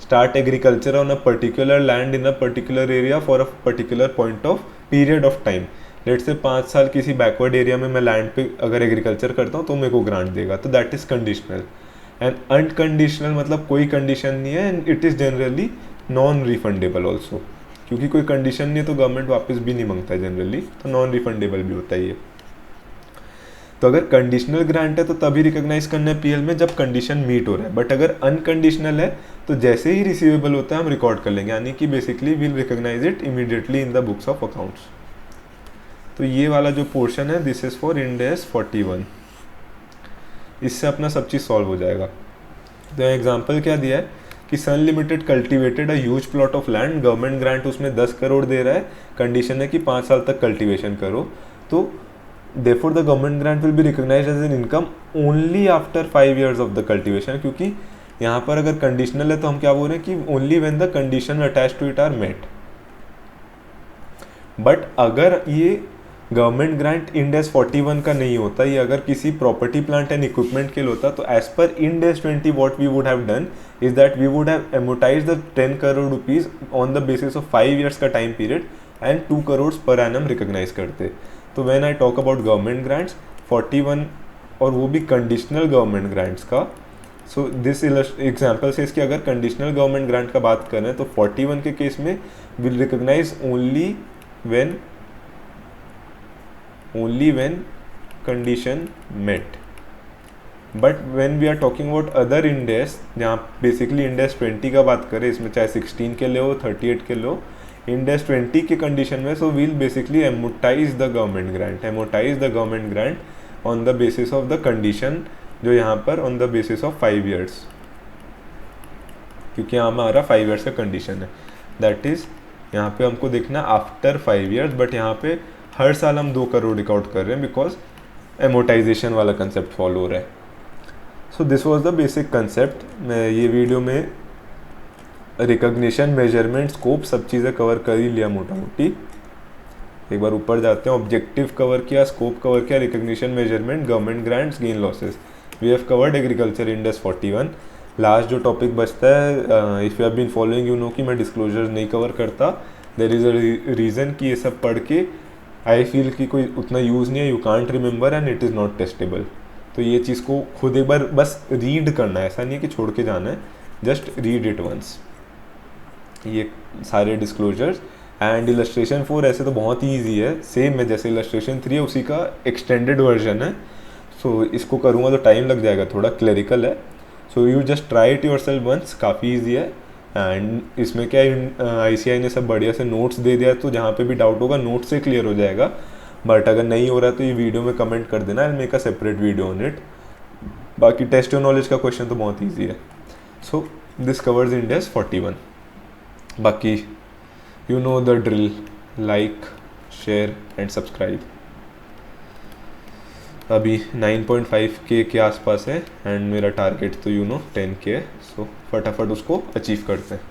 start agriculture on a particular land in a particular area for a particular point of period of time. Let से 5 साल किसी बैकवर्ड एरिया में मैं लैंड पे अगर एग्रीकल्चर करता हूँ तो मेरे को ग्रांट देगा, तो that is conditional. And unconditional मतलब कोई कंडीशन नहीं है and it is generally non refundable also, क्योंकि कोई कंडीशन नहीं है तो गवर्नमेंट वापस भी नहीं मांगता है जनरली, तो नॉन रिफंडेबल भी होता है ये। तो अगर कंडीशनल ग्रांट है तो तभी रिकॉग्नाइज करना है पीएल में जब कंडीशन मीट हो रहा है, बट अगर अनकंडीशनल है तो जैसे ही रिसीवेबल होता है हम रिकॉर्ड कर लेंगे, यानी कि basically will recognise it immediately in the books of accounts. तो ये वाला जो पोर्शन है this is for Ind AS 41। इससे अपना सब चीज़ सॉल्व हो जाएगा। तो एग्जाम्पल क्या दिया है कि Sun Limited cultivated a huge plot of land, government grant उसमें 10 करोड़ दे रहा है, कंडीशन है कि 5 साल तक कल्टिवेशन करो, तो therefore the government grant will be recognized as an income only after 5 years of the cultivation। क्योंकि यहाँ पर अगर कंडीशनल है तो हम क्या बोल रहे हैं कि only when the condition attached to it are met। But अगर ये गवर्नमेंट ग्रांट इंड एस 41 का नहीं होता, ये अगर किसी प्रॉपर्टी प्लांट एंड इक्विपमेंट के लिए होता, तो as per Ind AS 20 what we would have done is that we would have amortise the 10 crore rupees on the basis of 5 years का time period and 2 crore per annum recognise करते। तो when I talk about government grants 41, और वो भी conditional government grants का, so this example से इसकी अगर कंडीशनल गवर्नमेंट ग्रांट का बात करें तो 41 के केस में will recognise only when condition met. But when we are talking about other Ind AS, जहाँ बेसिकली इंडेस 20 का बात करें, इसमें चाहे 16 के लिए हो 38 के लिए हो, इंडेस 20 के कंडीशन में, so we'll basically amortise the government grant on the basis of the condition, जो यहाँ पर on the basis of 5 years, क्योंकि यहाँ हमारा 5 years का कंडीशन है। दैट इज़ यहाँ पे हमको देखना आफ्टर 5 years, बट यहाँ पे हर साल हम 2 करोड़ रिकॉर्ड कर रहे हैं बिकॉज एमोटाइजेशन वाला कंसेप्ट फॉलो हो रहा है। So this was the basic concept. मैं ये वीडियो में रिकॉग्निशन, मेजरमेंट, स्कोप सब चीज़ें कवर कर ही लिया मोटा मोटी। एक बार ऊपर जाते हैं, ऑब्जेक्टिव कवर किया, स्कोप कवर किया, recognition, measurement, government grants, gain losses. We have covered agriculture Ind AS 41। Last जो टॉपिक बचता है, if you have been following you know कि मैं डिस्क्लोजर नहीं कवर करता। देयर इज़ अ रीज़न कि ये सब पढ़ के आई फील कि कोई उतना यूज़ नहीं है, you can't remember and it is not testable. तो ये चीज़ को खुद एक बार बस रीड करना है, ऐसा नहीं है कि छोड़ के जाना है, जस्ट रीड इट वंस। ये सारे डिस्क्लोजर्स एंड इलस्ट्रेशन 4 ऐसे तो बहुत ही ईजी है, सेम है जैसे इलस्ट्रेशन 3 है, उसी का एक्सटेंडेड वर्जन है। सो इसको करूँगा तो टाइम लग जाएगा, थोड़ा क्लरिकल है। So you just try it yourself once, काफ़ी ईजी है। एंड इसमें क्या ICI ने सब बढ़िया से नोट्स दे दिया, तो जहाँ पे भी डाउट होगा नोट से क्लियर हो जाएगा। बट अगर नहीं हो रहा तो ये वीडियो में कमेंट कर देना, I make a separate video on it. बाकी टेस्ट योर नॉलेज का क्वेश्चन तो बहुत ईजी है। So this covers Ind AS 41। बाकी you know the drill, like, share and subscribe. अभी 9.5K के आसपास है एंड मेरा टारगेट तो 10K है। सो फटाफट उसको अचीव करते हैं।